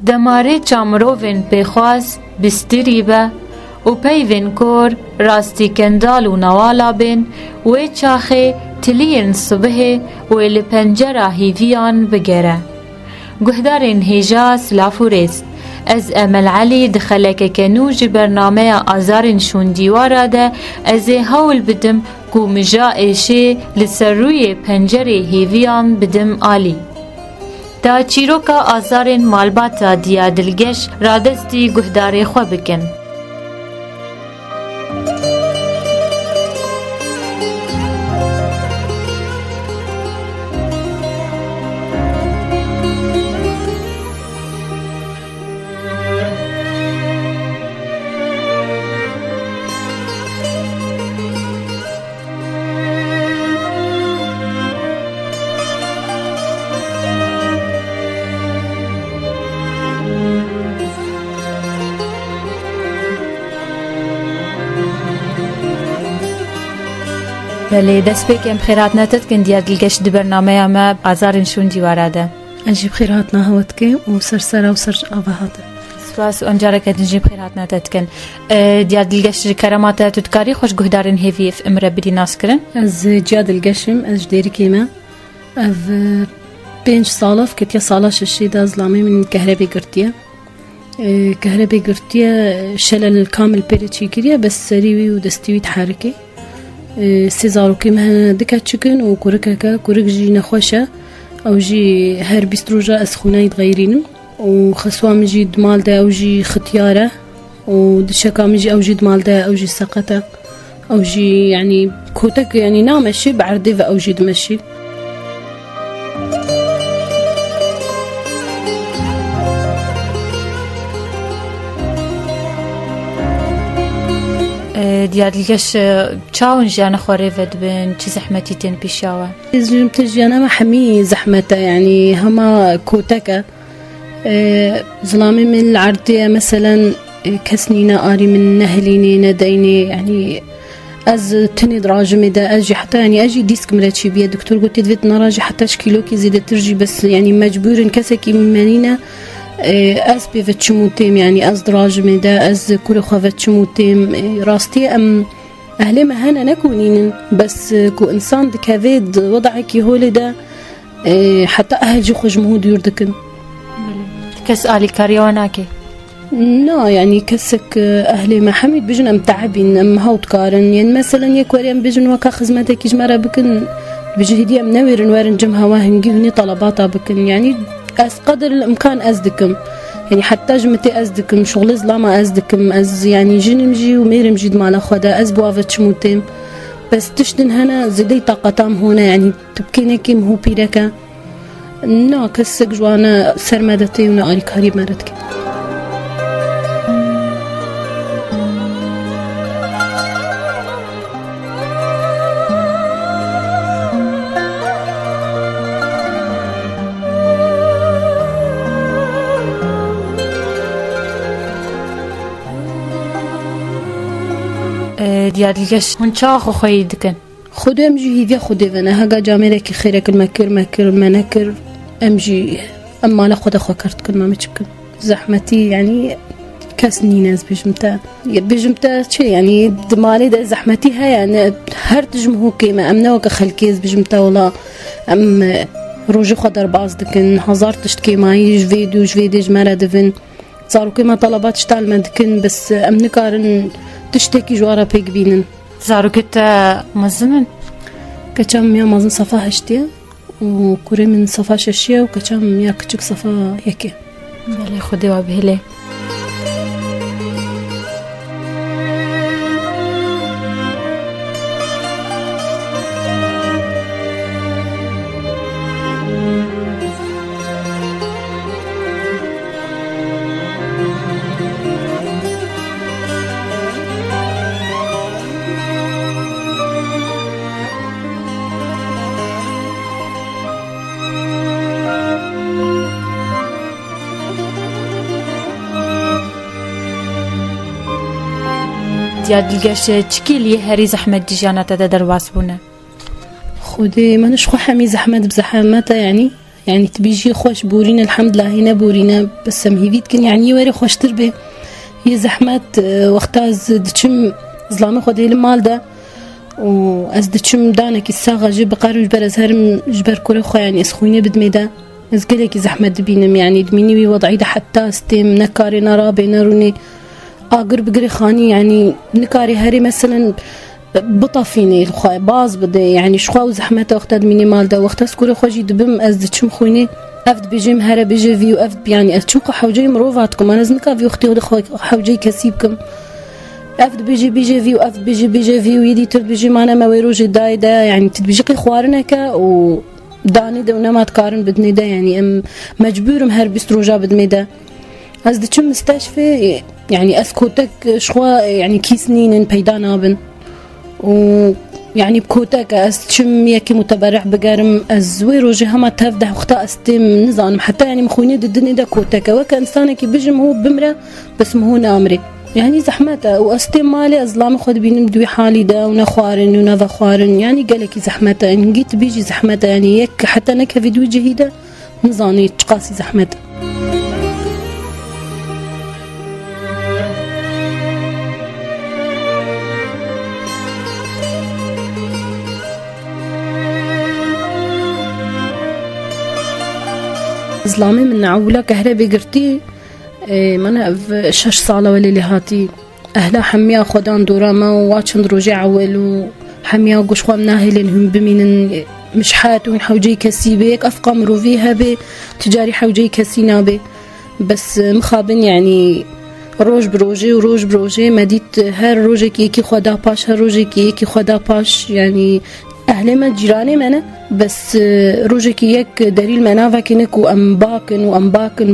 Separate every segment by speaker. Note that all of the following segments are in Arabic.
Speaker 1: دماره چامروین بخواز بستری به و پیوین کور راستی کندال و نوالا بین و چاخه تلین صبح و لپنجره هیویان بگره گهدارین هیجاس لافورست از امل علی دخلک کنوج برنامه آزارین شون دیواره ده از هول بدم کو مجا ایشه لسروی پنجره هیویان بدم آلی تا چیروکا آزارین مالباتا دیا دلگش رادستی گهداری خو بکن.
Speaker 2: بله دست بکم خیرات نتت کن دیار دلگش دی برنامه ما آزارین شون دیواره
Speaker 3: نجيب خيرات نهوتكي وسرسرة وسر أبهاته
Speaker 2: سواس أنجارة كد نجيب خيرات نتت كن دیار دلگش کرامات تدکاری خوش گهدارین هیوی في امره بدی ناس کرن
Speaker 3: از جاد القشم از ديري كيما اف 5 صالف كتيا صالة ششي دا ظلامي من كهربي قرتيا كهربي قرتيا شلل كامل بيرتشي كريا بس سريوي ودستيوي تحركي سيزارو كيما دكا تشكن وكوركاكا كورك جي نخوشة او جي هر بيستروجا اسخونا يتغيرين وخسوا مجي دمال دا او جي ختيارة ودشكا مجي او جي دمال دا او جي سقطة او جي يعني كوتك يعني نامشي بعردي او جي دمشي
Speaker 2: دیار دلگش چاون جانا خواري ود بين چه زحمتي تين بيشاوه
Speaker 3: زجمت جانا ما حمي زحمته يعني هما كوتكا ظلامي من العردية مثلا كسنينا آري من نهليني نديني يعني از تني دراجمي دا اجي حتى يعني اجي ديسك مراتشي بيا دكتور قلت دفيت نراجي حتى شكيلوكي زيادة ترجي بس يعني مجبور كسكي منينا از بيفت شموتيم يعني از دراجمي دا از كوري خوافت شموتيم راستي ام اهلي ما هنا نكونين بس كو انسان دكافيد وضعك يهولي دا حتى اهل جو خوش مهود يردكن
Speaker 2: كس آلي كاريواناكي
Speaker 3: لا يعني كسك اهلي ما حميد بجن ام تعبين ام هاوت كارن يعني مثلا يكوريم بجن وكا خزمتك يجمرا بكن بجهدي ام نويرن وارن جمها واهن جيوني طلباتا بكن يعني از قدر الامكان ازدكم يعني حتى جمتي ازدكم شغل ظلامة ازدكم از يعني جنمجي وميرمجي دمالا خدا از بوافت شموتيم بس تشدن هنا زدي طاقتام هنا يعني تبكينكي مهو بيركا نا كسك جوانا سرمدتي ونا آلي كاري مردكي
Speaker 2: دیار دلگش هون چا خو خوی دکن
Speaker 3: خود امجي هيفيا خود انا هاجا جامرك خيرك المكر منكر امجي اما لا خود اخو كرت كل ما متشكل زحمتي يعني كاسني ناس بجمتا شي يعني دمالي ده زحمتي هاي يعني هر تجمهو كيما امنا وك خلكيز بجمتا ولا ام روجي خضر باز دكن هزار تشتكي معي جفيدو جمالة دفن صاروا كيما طلبات شتال ما دكن بس امن كارن تشتكي جوارا بيك بينن
Speaker 2: زارو كتا مزمن
Speaker 3: كچام يا مازن صفا هشتيا وكوري من صفا ششيا وكچام يا كچك صفا يكي
Speaker 2: بله خودي وابهله دیار دلگەش چکی هەری زەحمەت دیژانەتە دەرباس بوونە
Speaker 3: خودي ما نشخو حمي زحمة بزحمتها يعني تبيجي خوش بورينا الحمد لله هنا بورينا بس مهيفيت كن يعني وري خوش تربي هي زحمات وقتاز دشم ظلامة خودي المال ده وأز دشم دانك الساغة جيب قارن جبر أزهرم جبر كل خو يعني اسخويني بدميدا أز قلك زحمة دبينم يعني دميني وضعي ده حتى استيم نكاري نرابي نروني أقرب قري خاني يعني نكاري هاري مثلا بطفيني الخوي باز بدي يعني شخوا زحمته وقت مينيمال ده وقت سكور خوجي دبم از دشم خويني افد بيجي مهره بيجي فيو افد يعني اتشوق حوجي مروفاتكم انا زنكا فيو اختي ودي حوجي كسيبكم افد بيجي فيو افد بيجي فيو يدي تر بيجي معنا ما ويروجي داي ده يعني تبيجي خوارنكا و داني ده ونما تقارن بدني ده يعني ام مجبور مهر بيستروجا بدمي ده از دشم مستشفى يعني اسكوتك شخوا يعني كيسنين بيدا نابن ويعني بكوتك أستشم يكي متبرع بقارم الزوي روجي هما تفدح وقتا أستيم نظام حتى يعني مخويني ضدني دا كوتك وكإنسانك بجم هو بمرة بس مهو نامري يعني زحمته وأستيم مالي أظلام خد بينم دوي حالي دا ونخوارن ونذا خوارن يعني قالك زحمته إن جيت بيجي زحمته يعني يك حتى نكا فيديو جهيدة نظامي تقاسي زحمته ظلامي من عولا كهربي قرتي مانا 6 صالة ولي هاتي أهلا حميا خدان دوراما واتشن روجي عول وحميا قشخوا مناهلين هم بمين مش حاتون حوجي كسيبك أفقا مروفيها بي تجاري حوجي كسينا بي بس مخابن يعني روج بروجي مديت هر روجي كي خدا باش هر روجي كي خدا باش يعني أهلي ما جيراني منا بس روجك يك دليل منافع كنك وأم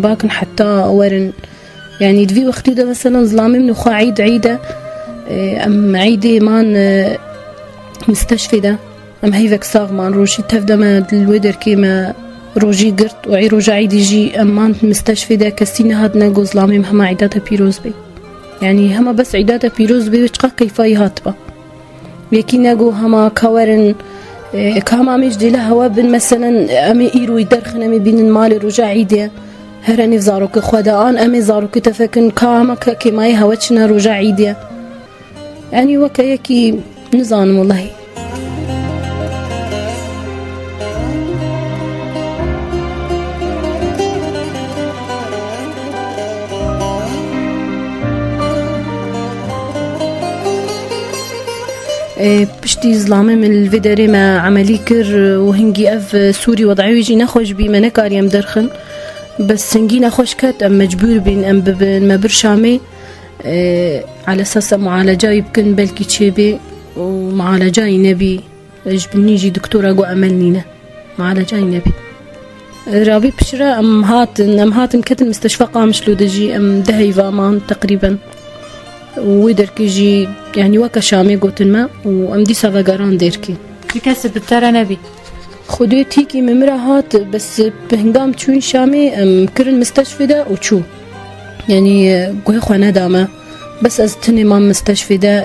Speaker 3: باكن حتى ورن يعني دفي وقتي ده مثلا ظلامي من أخو عيدة أم عيدي مان مستشفى ده أم هيفك صاغ مان روجي تفدا ما الودر كيما روجي قرت وعي روجا عيدي جي أم مان مستشفى ده كسينا هاد ناقو ظلامي هما عيداتها بيروز بي يعني هما بس عيداتها بيروز بي وشقا كيفاي هاتبا يكي ناقو هما كورن كاما مش دي لها بن مثلا امي ايرو يدرخن امي بين المال رجع عيدي هراني زاروك خدان امي زاروك تفكن كاما كيماي هوتشنا رجع عيدي يعني وكيكي نظام والله بشتي ظلامي من الفيدري ما عملي كر وهنجي اف سوري وضعي يجي نخوش بي ما نكاري ام درخن بس هنجي نخوش كات ام مجبور بين ام ببن ما برشامي على اساس معالجة يمكن بلكي تشيبي ومعالجة نبي جبني يجي دكتورة قو املنينا معالجة نبي رابي بشرة ام هاتن كتن مستشفى قامش لودجي ام دهي فامان تقريبا ويدركي يعني وكا شامي قوتن ما وامدي سافاقاران ديركي
Speaker 2: بكسب بالترى نبي
Speaker 3: خدو تيكي ممرا هات بس بهنقام تشوين شامي كرن مستشفى ده وتشو يعني قوي خوانا داما بس ازتني ما مستشفى ده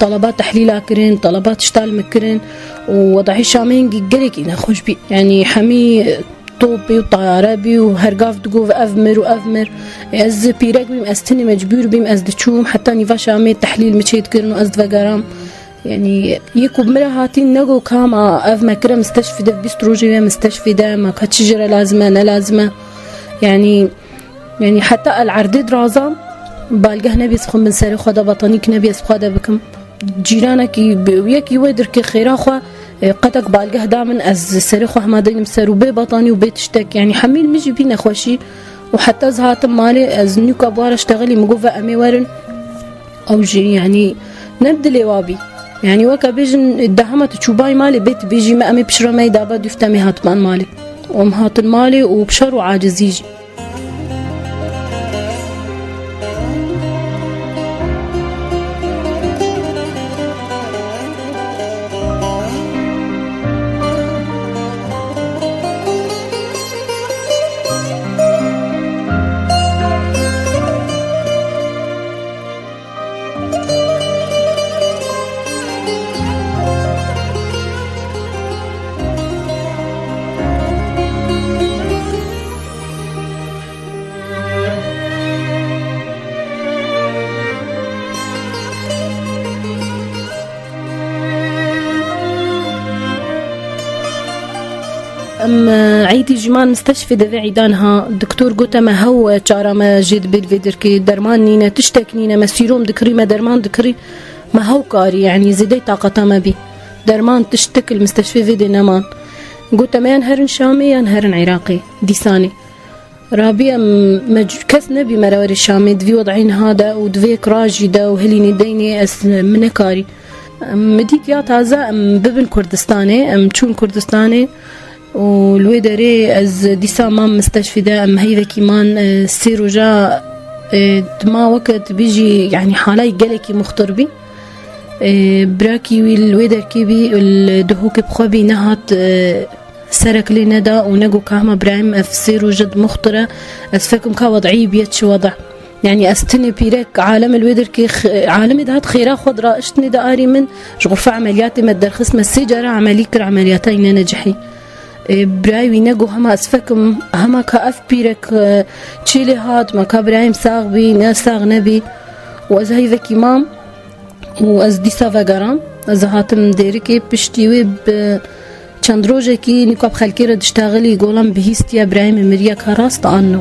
Speaker 3: طلبات تحليل كرن طلبات اشتال مكرن ووضعي شامين قلق انا خوش بي يعني حمي طوبي وطيارة بي وهرقاف دقوف أفمر أز بيرك بيم أستني مجبور بيم أز دشوم حتى نيفا شامي تحليل مشيت كرنو أز دفقرام يعني يكو بمرا هاتين نقو كاما أف مكرا مستشفى ده بيستروجي مستشفى ده ما كانت شجرة لازمة لازمة يعني حتى العرض درازام بالقه نبي سخن من ساري خدا بطانيك نبي سخدا بكم جيرانك وياك يودرك خيرا خوا قدك بالقه دامن از سريخو حمادين مسرو بي بطاني وبيت تشتك يعني حميل مجي بينا خوشي وحتى زهاتم مالي از نيوك ابوار اشتغلي مقوفة امي ورن او جي يعني نبدلي وابي يعني وكا بيجن الدهمة تشوباي مالي بيت بيجي ما امي بشرا ما يدابا ديفتامي هاتمان مالي وام هاتن مالي وبشر وعاجز يجي ام عيدي جمان مستشفى دفع عيدانها دكتور قوتا ما هو چارا ما جد بالفيدر كي درمان نينا تشتك نينا ما سيروم دكري ما درمان دكري ما هو كاري يعني زيدي طاقة ما بي درمان تشتك المستشفى فيدي نمان قوتا ما ينهرن شامي ينهرن عراقي ديساني رابيا كس نبي مرور الشامي دفي وضعين هذا ودفيك راجي دا وهليني ديني اس منكاري مديت يا تازة ببن كردستاني شون كردستاني والويدري از ديسا مام مستشفى دا هيدا كيمان سيرو جا ما وقت بيجي يعني حالاي قلكي مختربي براكي والويدر كيبي الدهوك بخوبي نهات سرك لي ندى ونقو كاما برايم افسيرو جد مخطرة اسفكم كوضعي بيتش وضع يعني استني بيرك عالم الويدر كي عالم دهات خيرا خضرا اشتني داري من غرفة عملياتي مدرخص مسيجرة عمليكر عملياتين نجحي براي وينقو هما اسفكم هما كاف بيرك تشيلي هات ما كابرايم ساغ بي ناساغ نبي واز هيدا كيمام واز ديسا فاقرام از هاتم ديركي بشتيوي چند روزه که نیکاب خالکی را دشتاغلی گولم بهیستی ابراهیم مریا کاراست آنو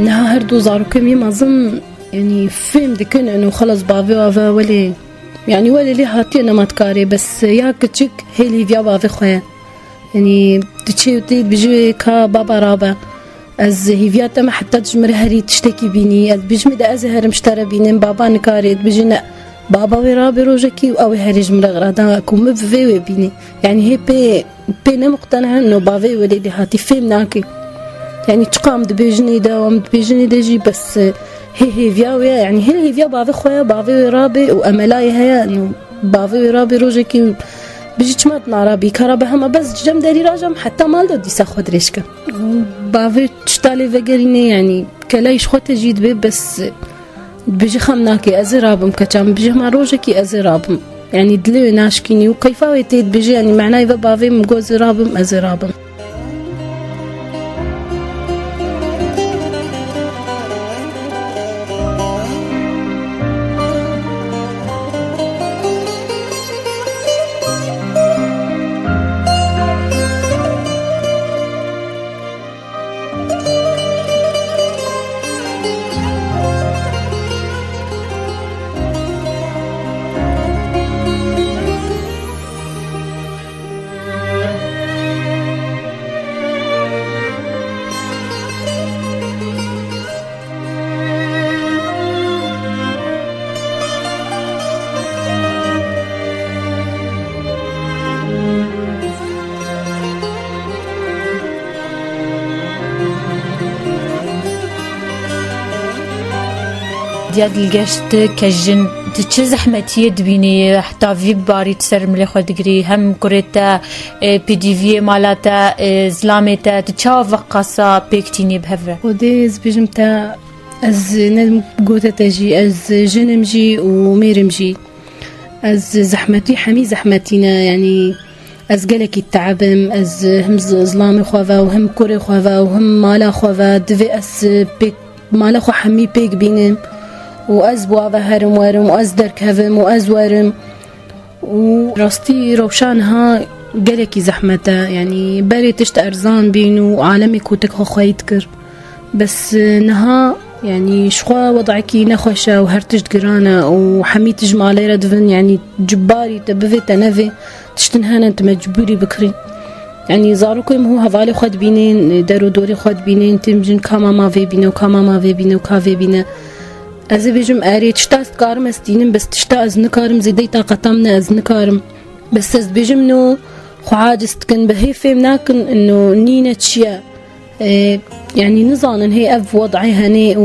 Speaker 3: نها هردو زاروكم يمازن يعني فهم دكن انه خلص بافي وافا ولي يعني ولي لي هاتي انا ما تكاري بس يا كتشك هيلي فيا بافي خويا يعني تشي وتي بيجي كا بابا رابا از هيفيات ما حتى تجمر هري تشتكي بيني بيجمي دا ازهر مشترى بيني بابا نكاري بيجينا بابا ورابي روجكي او هري جمر غرادا كوم في بيني يعني هي بي مقتنعه انه بافي ولي لي هاتي فهم ناكي يعني تقام دبيجني دا وام دبيجني دجي بس هي فياويا يعني هي فيا بافي خويا بافي رابي واملاي هيا انه بافي رابي روجكي بيجي تشمت نارابي كرابي هما بس جم داري راجم حتى مال دي ساخد ريشكا بافي تشتالي فقريني يعني كلايش خوت جيد بي بس بيجي خمناكي ازرابم كتام بيجي ما روجكي ازرابم يعني دلي ناشكيني وكيفاوي تيد بيجي يعني معناي بافي مجوز رابم ازرابم
Speaker 2: ديال القشت كجن تشي زحمتية دبيني حتى في باري تسر ملي خو دغري هم كوريتا بي دي في مالاتا زلاميتا تشاف قصا بيكتيني بهفر
Speaker 3: وديز بجمتا از ندم قوتا تجي از جنمجي وميرمجي از زحمتي حمي زحمتينا يعني از قلكي التعبم از هم زلامي خوفا وهم كوري خوفا وهم مالا خوفا دفي اس بيك مالا خو حمي بيك بينم وأز بوابة هرم ورم وأز درك هفم وأز ورم وراستي روشانها قلكي زحمتا يعني بري تشت أرزان بينو عالمي كوتك خويتكر بس نها يعني شخوا وضعكي نخوشة وهرتج قرانا وحميت جمالي ردفن يعني جباري تبفي تنفي تشتنهانا انت مجبوري بكري يعني زاروكم هو هفالي خود بينين دارو دوري خود بينين تمجن كاما ما في بينا وكاما ما في بينا وكافي بينا از بيجم اري تشتا كارم استينم بس تشتا از نكارم زيدي طاقتامنا از نكارم بس از بيجم نو خو عاجز تكن بهي فهم ناكن إنه نينا تشيا يعني نظانا هي أف وضعي هني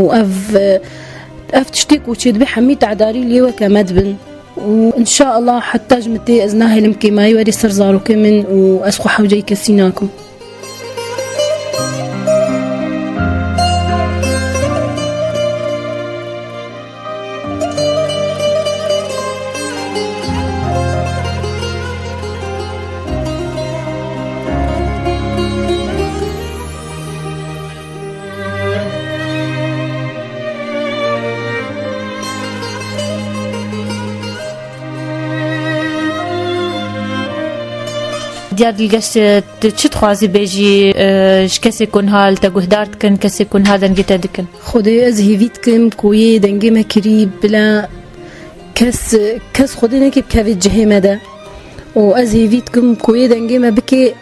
Speaker 3: أف تشتيك وتشيد بحمي تعداري لي وكمدبن وإن شاء الله حتى جمتي أزناهي لمكي ما يوري سرزارو كمن وأسخو حوجي كسيناكم.
Speaker 2: دیاد الگشت چی تخوازی بیجی کسی کن حال تا گهدارت کن کسی کن حال دنگی تا دکن
Speaker 3: خدای از هیویت کم کوی دنگی مکری بلا کس خدای نکیب که جهه مده و از هیویت کم کوی دنگی ما بکی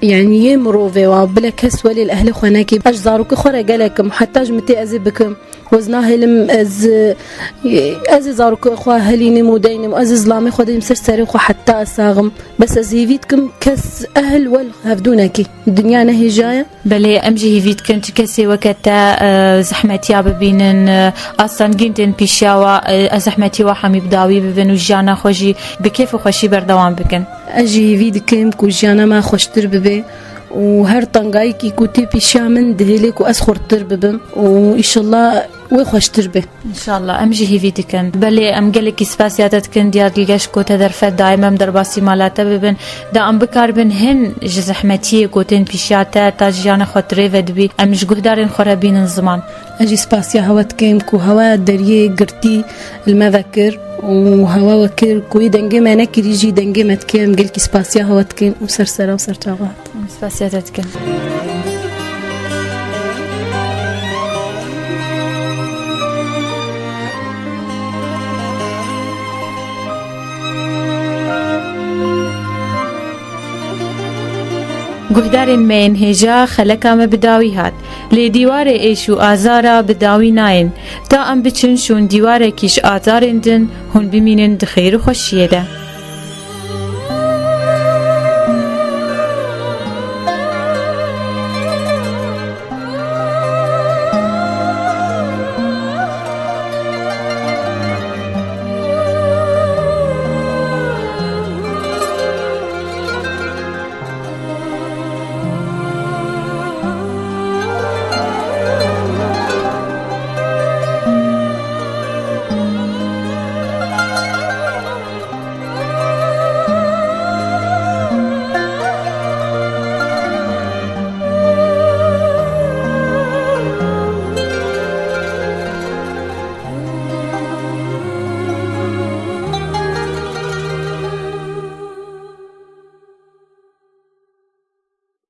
Speaker 3: يعني يمروفي وبلا كس ولي الأهل خناكي أجزاروك خورا قالكم حتى جمتي أزي بكم وزناه لم أزي زاروك أخوة هليني مودينم أزي زلامي خودي مسر ساري أخوة حتى أساغم بس أزي فيتكم كس أهل والهفدونكي الدنيا نهي جاية
Speaker 2: بلي أمجي هيفيتكم تكسي وكتا زحمتي ببينن أصلا جنتن بيشاوا زحمتي وحمي بداوي ببن وجانا خوشي بكيف خوشي بردوان بكن
Speaker 3: أجي هيفيتكم كوجانا ما خوشتر ببي وهر طنقاي كي كوتي بيشا من دهلك وأسخر ترببم وإن شاء الله وخوش تربه
Speaker 2: إن شاء الله أمجي هيفيتكن بلي أم قالك سباسياتتكن ديار الجاش كوتا درفت دائما درباسي مالاتا ببن دا أم بكار بن هن جزحمتي كوتين بيشاتا تاجيانا خطري ودبي أمش جهدارين خرابين الزمان
Speaker 3: أجي سباسيا هواتكم كو هوا دريه قرتي المذكر وهوا وكر كوي دنجي ما نكر يجي دنجي ما تكيم قالك سباسيا هواتكم وسرسرة وسرتاغات
Speaker 2: سباسياتتكن گهدارین مین هجا خلکا ما بداوی هات لی دیوار ایشو آزارا بداوی ناین تا ام بچن شون دیوار کیش آزارندن هون بمینن دخیر و خوشیه ده